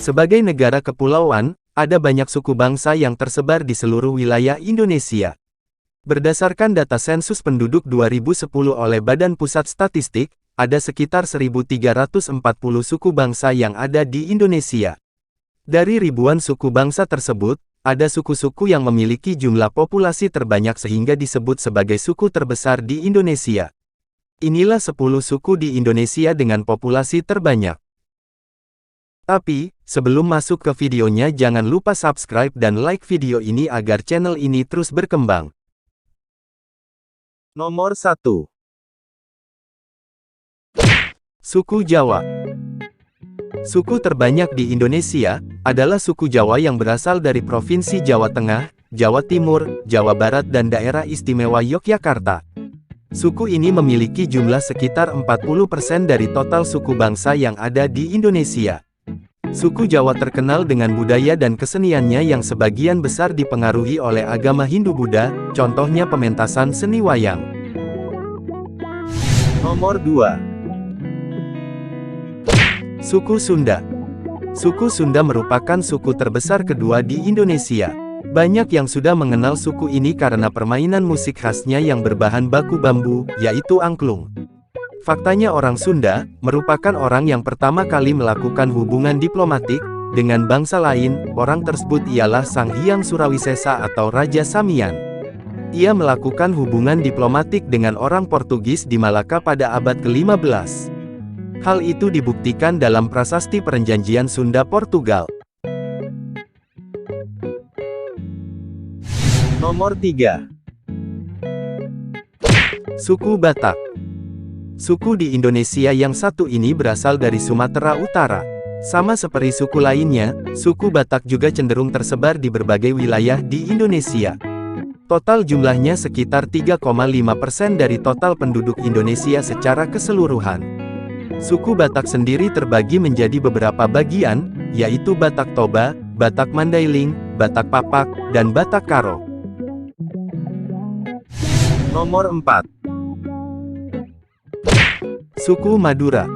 Sebagai negara kepulauan, ada banyak suku bangsa yang tersebar di seluruh wilayah Indonesia. Berdasarkan data sensus penduduk 2010 oleh Badan Pusat Statistik, ada sekitar 1.340 suku bangsa yang ada di Indonesia. Dari ribuan suku bangsa tersebut, ada suku-suku yang memiliki jumlah populasi terbanyak sehingga disebut sebagai suku terbesar di Indonesia. Inilah 10 suku di Indonesia dengan populasi terbanyak. Tapi, sebelum masuk ke videonya jangan lupa subscribe dan like video ini agar channel ini terus berkembang. Nomor 1. Suku Jawa. Suku terbanyak di Indonesia adalah suku Jawa yang berasal dari Provinsi Jawa Tengah, Jawa Timur, Jawa Barat dan Daerah Istimewa Yogyakarta. Suku ini memiliki jumlah sekitar 40% dari total suku bangsa yang ada di Indonesia. Suku Jawa terkenal dengan budaya dan keseniannya yang sebagian besar dipengaruhi oleh agama Hindu-Buddha, contohnya pementasan seni wayang. Nomor 2. Suku Sunda. Suku Sunda merupakan suku terbesar kedua di Indonesia. Banyak yang sudah mengenal suku ini karena permainan musik khasnya yang berbahan baku bambu, yaitu angklung. Faktanya orang Sunda merupakan orang yang pertama kali melakukan hubungan diplomatik dengan bangsa lain. Orang tersebut ialah Sang Hyang Surawisesa atau Raja Samian. Ia melakukan hubungan diplomatik dengan orang Portugis di Malaka pada abad ke-15. Hal itu dibuktikan dalam prasasti Perjanjian Sunda-Portugal. Nomor 3. Suku Batak. Suku di Indonesia yang satu ini berasal dari Sumatera Utara. Sama seperti suku lainnya, suku Batak juga cenderung tersebar di berbagai wilayah di Indonesia. Total jumlahnya sekitar 3,5% dari total penduduk Indonesia secara keseluruhan. Suku Batak sendiri terbagi menjadi beberapa bagian, yaitu Batak Toba, Batak Mandailing, Batak Papak, dan Batak Karo. Nomor 4. Suku Madura.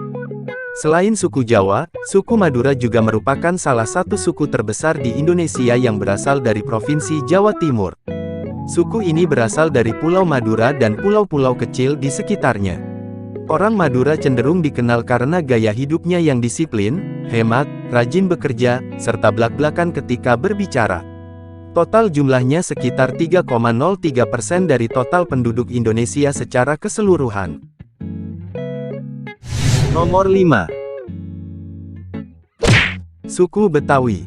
Selain suku Jawa, suku Madura juga merupakan salah satu suku terbesar di Indonesia yang berasal dari Provinsi Jawa Timur. Suku ini berasal dari Pulau Madura dan pulau-pulau kecil di sekitarnya. Orang Madura cenderung dikenal karena gaya hidupnya yang disiplin, hemat, rajin bekerja, serta blak-blakan ketika berbicara. Total jumlahnya sekitar 3,03% dari total penduduk Indonesia secara keseluruhan. Nomor 5. Suku Betawi.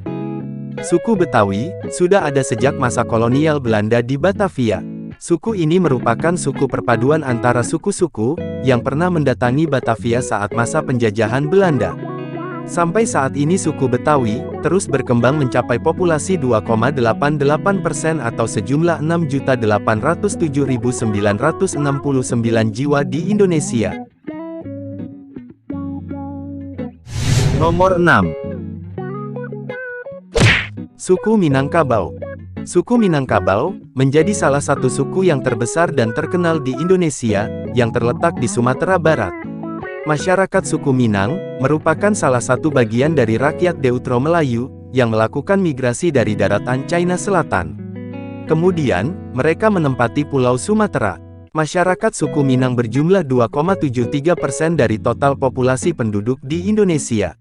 Suku Betawi sudah ada sejak masa kolonial Belanda di Batavia. Suku ini merupakan suku perpaduan antara suku-suku yang pernah mendatangi Batavia saat masa penjajahan Belanda. Sampai saat ini suku Betawi terus berkembang mencapai populasi 2,88% atau sejumlah 6.807.969 jiwa di Indonesia. Nomor 6. Suku Minangkabau. Suku Minangkabau menjadi salah satu suku yang terbesar dan terkenal di Indonesia, yang terletak di Sumatera Barat. Masyarakat suku Minang merupakan salah satu bagian dari rakyat Deutero Melayu yang melakukan migrasi dari daratan China Selatan. Kemudian, mereka menempati Pulau Sumatera. Masyarakat suku Minang berjumlah 2,73% dari total populasi penduduk di Indonesia.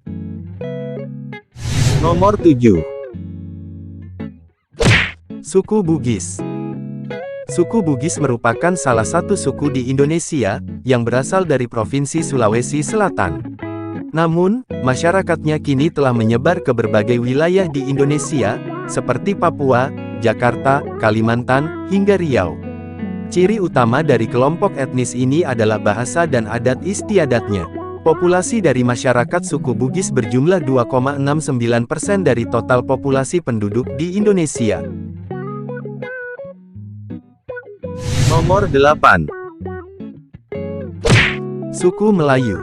Nomor 7. Suku Bugis. Suku Bugis merupakan salah satu suku di Indonesia yang berasal dari Provinsi Sulawesi Selatan. Namun, masyarakatnya kini telah menyebar ke berbagai wilayah di Indonesia, seperti Papua, Jakarta, Kalimantan, hingga Riau. Ciri utama dari kelompok etnis ini adalah bahasa dan adat istiadatnya. Populasi dari masyarakat suku Bugis berjumlah 2,69% dari total populasi penduduk di Indonesia. Nomor 8. Suku Melayu.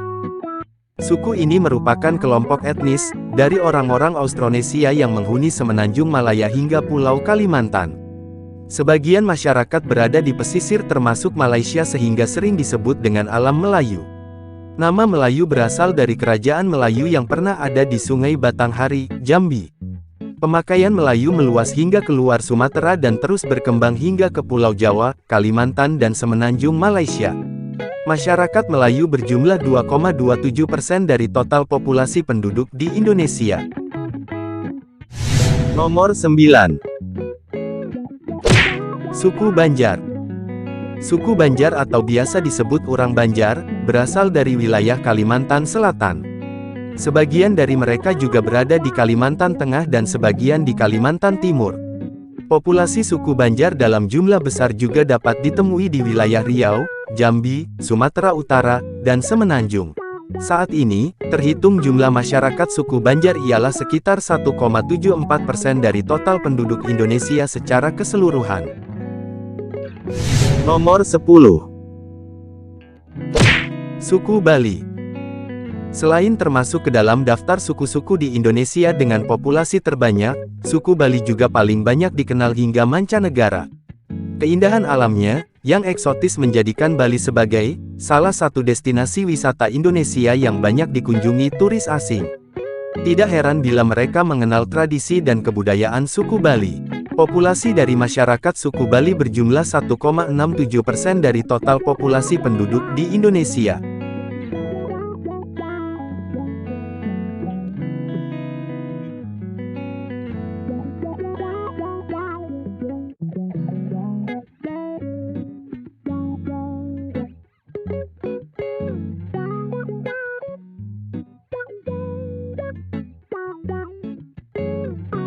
Suku ini merupakan kelompok etnis dari orang-orang Austronesia yang menghuni semenanjung Malaya hingga Pulau Kalimantan. Sebagian masyarakat berada di pesisir termasuk Malaysia sehingga sering disebut dengan alam Melayu. Nama Melayu berasal dari kerajaan Melayu yang pernah ada di Sungai Batanghari, Jambi. Pemakaian Melayu meluas hingga keluar Sumatera dan terus berkembang hingga ke Pulau Jawa, Kalimantan dan Semenanjung Malaysia. Masyarakat Melayu berjumlah 2,27% dari total populasi penduduk di Indonesia. Nomor 9. Suku Banjar. Suku Banjar atau biasa disebut orang Banjar, berasal dari wilayah Kalimantan Selatan. Sebagian dari mereka juga berada di Kalimantan Tengah dan sebagian di Kalimantan Timur. Populasi suku Banjar dalam jumlah besar juga dapat ditemui di wilayah Riau, Jambi, Sumatera Utara, dan Semenanjung. Saat ini, terhitung jumlah masyarakat suku Banjar ialah sekitar 1,74% dari total penduduk Indonesia secara keseluruhan. Nomor 10. Suku Bali. Selain termasuk ke dalam daftar suku-suku di Indonesia dengan populasi terbanyak, suku Bali juga paling banyak dikenal hingga mancanegara. Keindahan alamnya, yang eksotis menjadikan Bali sebagai salah satu destinasi wisata Indonesia yang banyak dikunjungi turis asing. Tidak heran bila mereka mengenal tradisi dan kebudayaan suku Bali. Populasi dari masyarakat suku Bali berjumlah 1,67% dari total populasi penduduk di Indonesia.